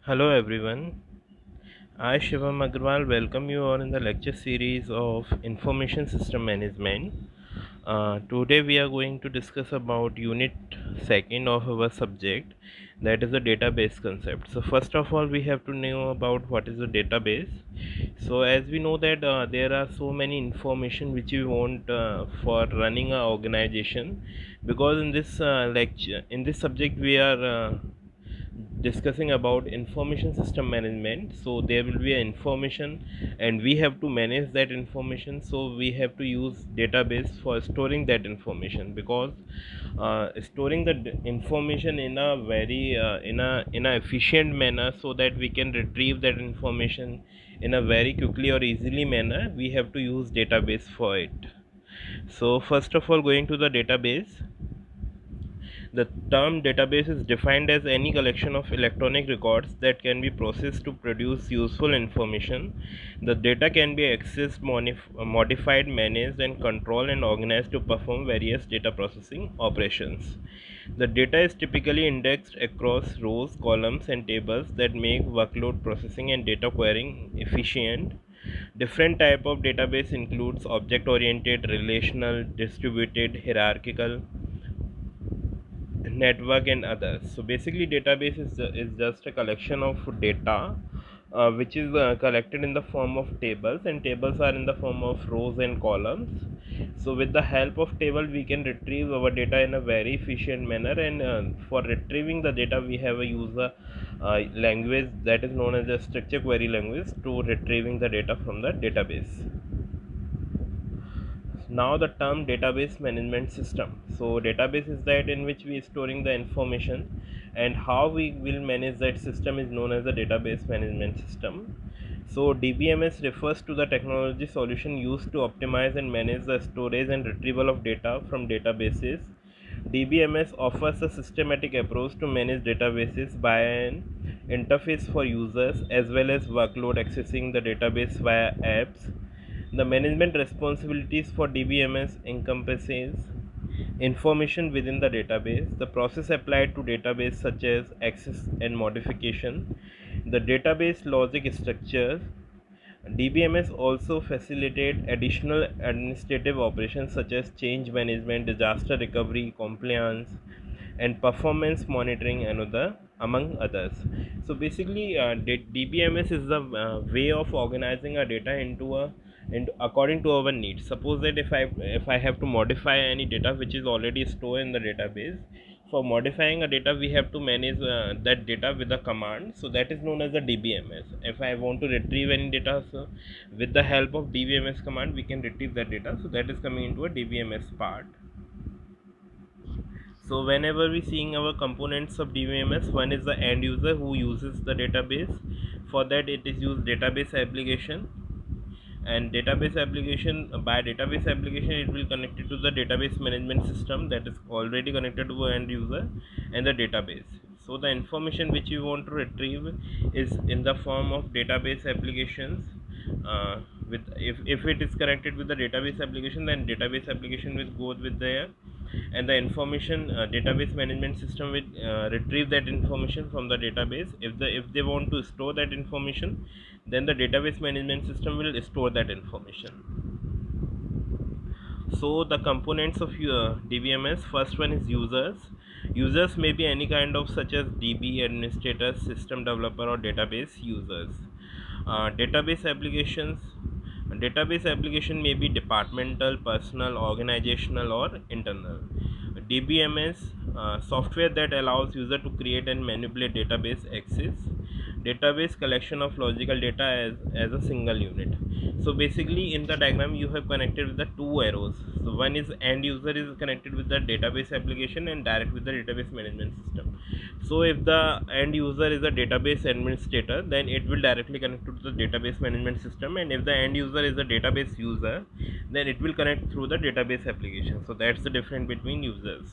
Hello everyone, I Shivam Agrawal welcome you all in the lecture series of Information System Management. Today we are going to discuss about unit second of our subject, that is the database concept. So first of all we have to know about what is a database. So as we know that there are so many information which we want for running a organization, because in this lecture in this subject we are discussing about information system management. So there will be an information and we have to manage that information, so we have to use database for storing that information, because storing the information in a very in a efficient manner, so that we can retrieve that information in a very quickly or easily manner, we have to use database for it. So first of all, going to the database, the term database is defined as any collection of electronic records that can be processed to produce useful information. The data can be accessed, modified, managed, and controlled and organized to perform various data processing operations. The data is typically indexed across rows, columns, and tables that make workload processing and data querying efficient. Different type of database includes object oriented, relational, distributed, hierarchical, network, and others. So basically database is just a collection of data which is collected in the form of tables, and tables are in the form of rows and columns. So with the help of table we can retrieve our data in a very efficient manner, and for retrieving the data we have a user language that is known as a structure query language to retrieving the data from the database. Now the term database management system. So database is that in which we are storing the information, and how we will manage that system is known as the database management system. So DBMS refers to the technology solution used to optimize and manage the storage and retrieval of data from databases. DBMS offers a systematic approach to manage databases by an interface for users, as well as workload accessing the database via apps. The management responsibilities for DBMS encompasses information within the database, the process applied to database such as access and modification, the database logic structures. DBMS also facilitate additional administrative operations such as change management, disaster recovery, compliance, and performance monitoring, another among others. So basically, DBMS is the way of organizing our data into a and according to our needs. Suppose that if I have to modify any data which is already stored in the database, for modifying a data we have to manage that data with a command, so that is known as the DBMS. If I want to retrieve any data, so with the help of DBMS command we can retrieve that data, so that is coming into a DBMS part. So whenever we seeing our components of DBMS, one is the end user who uses the database. For that it is used database application, and database application, by database application it will connect it to the database management system that is already connected to end user and the database. So the information which you want to retrieve is in the form of database applications. With if it is connected with the database application, then database application will go with there, and the information database management system will retrieve that information from the database. If they want to store that information, then the database management system will store that information. So the components of your DBMS, first one is users. Users may be any kind of such as DB administrator, system developer, or database users. Database applications. Database application may be departmental, personal, organizational, or internal. DBMS software that allows user to create and manipulate database access. Database collection of logical data as a single unit. So basically in the diagram you have connected with the two arrows. So one is end user is connected with the database application and direct with the database management system. So if the end user is a database administrator, then it will directly connect to the database management system, and if the end user is a database user, then it will connect through the database application. So that's the difference between users.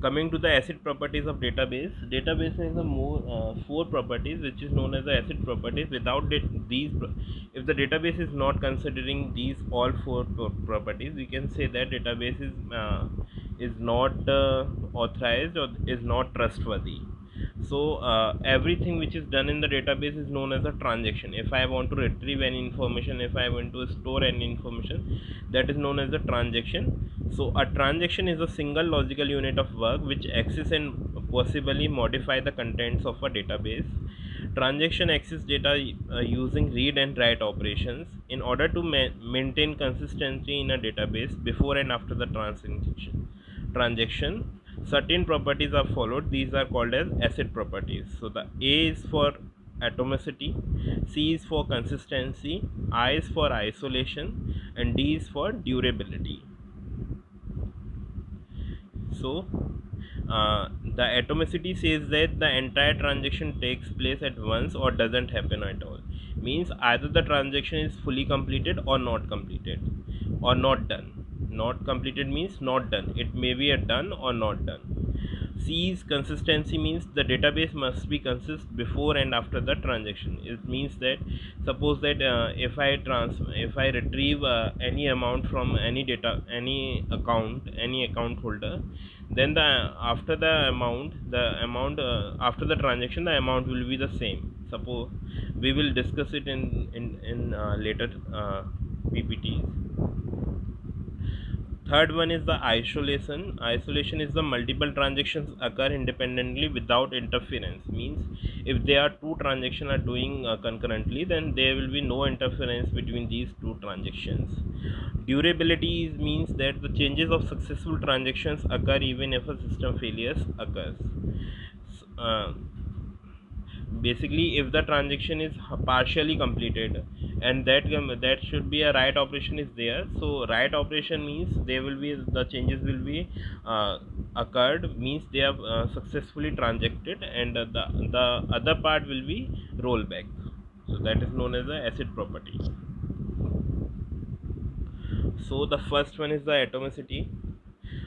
Coming to the acid properties of database has a more four properties which is known as the acid properties. Without if the database is not considering these all four properties, we can say that database is is not authorized or is not trustworthy. So everything which is done in the database is known as a transaction. If I want to retrieve any information, if I want to store any information, that is known as a transaction. So a transaction is a single logical unit of work which access and possibly modify the contents of a database. Transaction access data using read and write operations in order to maintain consistency in a database before and after the transaction. Certain properties are followed. These are called as ACID properties. So the A is for atomicity, C is for consistency, I is for isolation, and D is for durability. So the atomicity says that the entire transaction takes place at once or doesn't happen at all. Means either the transaction is fully completed or not completed, or not done. Not completed means not done. It may be a done or not done. C's consistency means the database must be consist before and after the transaction. It means that suppose that if I retrieve any amount from any data, any account holder, then the amount after the transaction, the amount will be the same. Suppose we will discuss it in later PPTs. Third one is the isolation. Isolation is the multiple transactions occur independently without interference. Means if there are two transactions are doing concurrently, then there will be no interference between these two transactions. Durability means that the changes of successful transactions occur even if a system failures occurs. Uh, Basically, if the transaction is partially completed, and that should be a write operation is there. So write operation means there will be the changes will be occurred, means they have successfully transacted, and the other part will be rollback. So that is known as the ACID property. So the first one is the atomicity.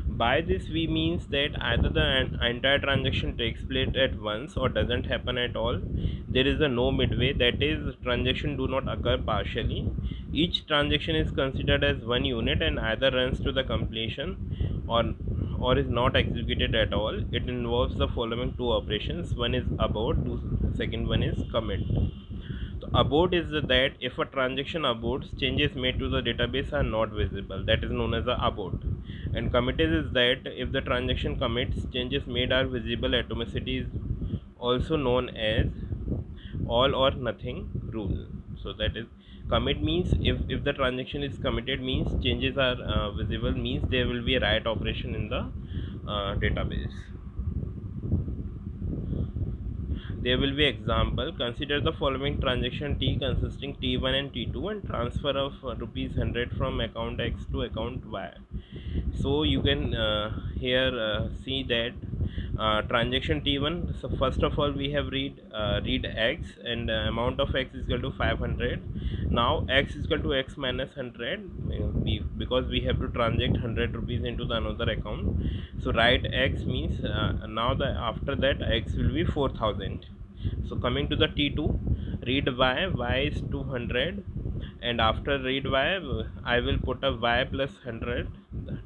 By this we means that either the entire transaction takes place at once or doesn't happen at all. There is a no midway, that is transaction do not occur partially. Each transaction is considered as one unit and either runs to the completion or is not executed at all. It involves the following two operations. One is abort, second one is commit. So abort is that if a transaction aborts, changes made to the database are not visible. That is known as a abort. And committed is that if the transaction commits, changes made are visible. Atomicity is also known as all or nothing rule. So that is commit means if the transaction is committed means changes are visible, means there will be a write operation in the database. There will be example. Consider the following transaction T consisting T1 and T2 and transfer of rupees 100 from account X to account Y. So you can here see that transaction T1. So first of all we have read X, and amount of X is equal to 500. Now X is equal to X minus 100 because we have to transact 100 rupees into the another account. So write X means now the after that X will be 4000. So coming to the T2, read Y is 200, and after read Y I will put a Y plus 100,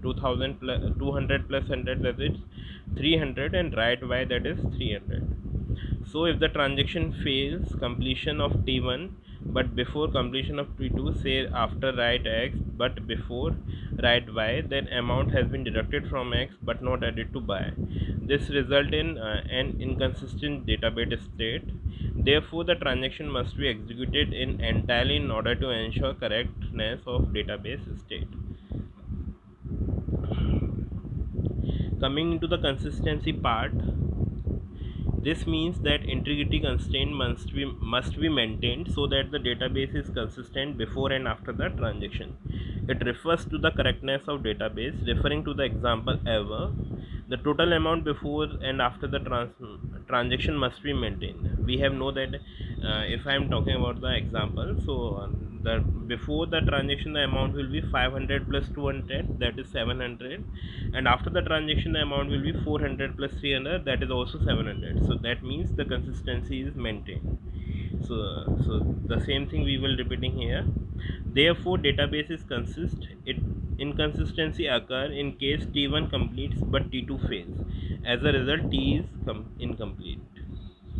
2000 plus 200 plus 100, that is 300, and write Y, that is 300. So if the transaction fails completion of T1 but before completion of T2, say after write X but before write Y, then amount has been deducted from X but not added to Y. This result in an inconsistent database state. Therefore, the transaction must be executed in entirely in order to ensure correctness of database state. Coming into the consistency part, this means that integrity constraint must be maintained so that the database is consistent before and after the transaction. It refers to the correctness of database, referring to the example ever. The total amount before and after the transaction must be maintained. We have know that if I am talking about the example, so the before the transaction the amount will be 500 plus 200, that is 700, and after the transaction the amount will be 400 plus 300, that is also 700. So that means the consistency is maintained. So the same thing we will repeating here. Therefore database is consist, inconsistency occur in case T1 completes but T2 fails. As a result, T is incomplete.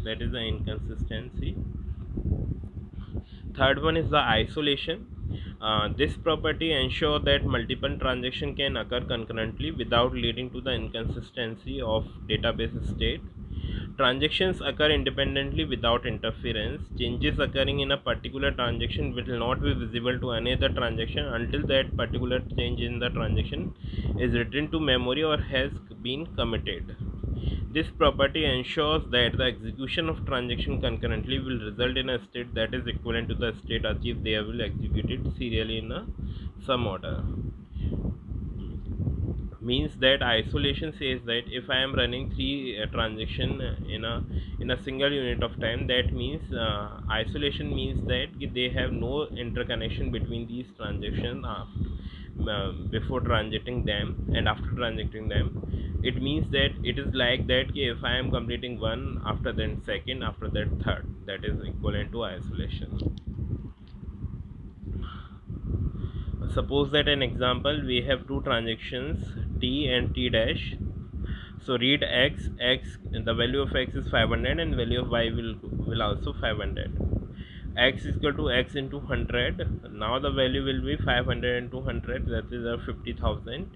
That is the inconsistency. Third one is the isolation. This property ensures that multiple transactions can occur concurrently without leading to the inconsistency of database state. Transactions occur independently without interference. Changes occurring in a particular transaction will not be visible to any other transaction until that particular change in the transaction is written to memory or has been committed. This property ensures that the execution of transaction concurrently will result in a state that is equivalent to the state achieved. They will execute it serially in a some order. Means that isolation says that if I am running three transaction in a single unit of time, that means isolation means that they have no interconnection between these transactions before transacting them and after transacting them. It means that it is like that if I am completing one, after then second, after that third, that is equivalent to isolation. Suppose that an example, we have two transactions T and T dash. So read x, the value of x is 500 and value of y will also 500. X is equal to x into 100. Now the value will be 500 into 100, that is 50,000.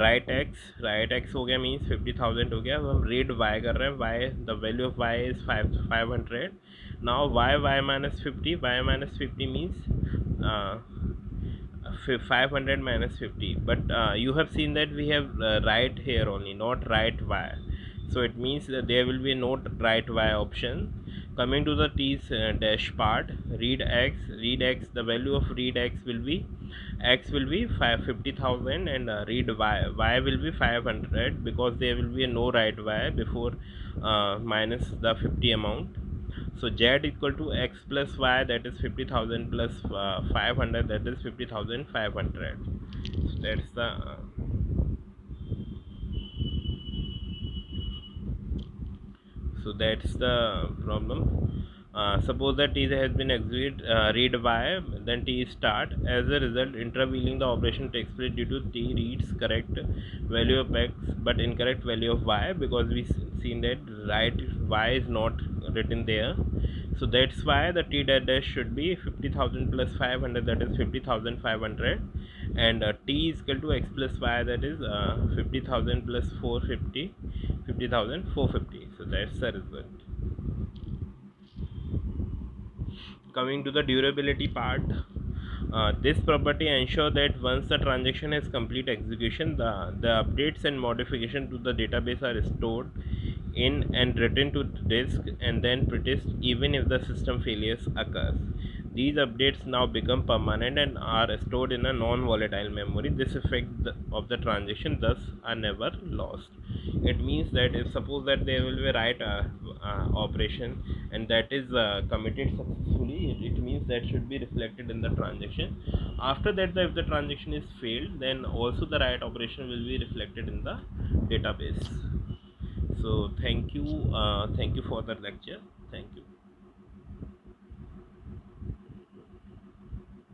Write x हो गया means 50,000 हो गया. अब हम read y कर रहे हैं. Y, the value of y is 500. Now y minus 50 means 500 minus 50, but you have seen that we have write here only, not write y, so it means that there will be no write y option. Coming to the t dash part, read x, the value of read x will be 50,000 and read y will be 500 because there will be no write y before minus the 50 amount. So z equal to x plus y, that is 50,000 plus 500, that is 50,500. So that's the problem. Suppose that t has been executed, read y, then t start. As a result, intervening the operation takes place due to t reads correct value of x but incorrect value of y, because we seen that right y is not written there. So that's why the t dash should be 50,000 plus 500, that is 50,500, and t is equal to x plus y, that is 50,000 plus 450, 50,450. So that's the result. Coming to the durability part, this property ensures that once the transaction has complete execution, the updates and modification to the database are stored in and written to disk and then produced even if the system failures occurs. These updates now become permanent and are stored in a non-volatile memory. This effect of the transaction thus are never lost. It means that if suppose that there will be a write operation and that is committed successfully, it means that should be reflected in the transaction. After that, if the transaction is failed, then also the write operation will be reflected in the database. So thank you for the lecture. Thank you.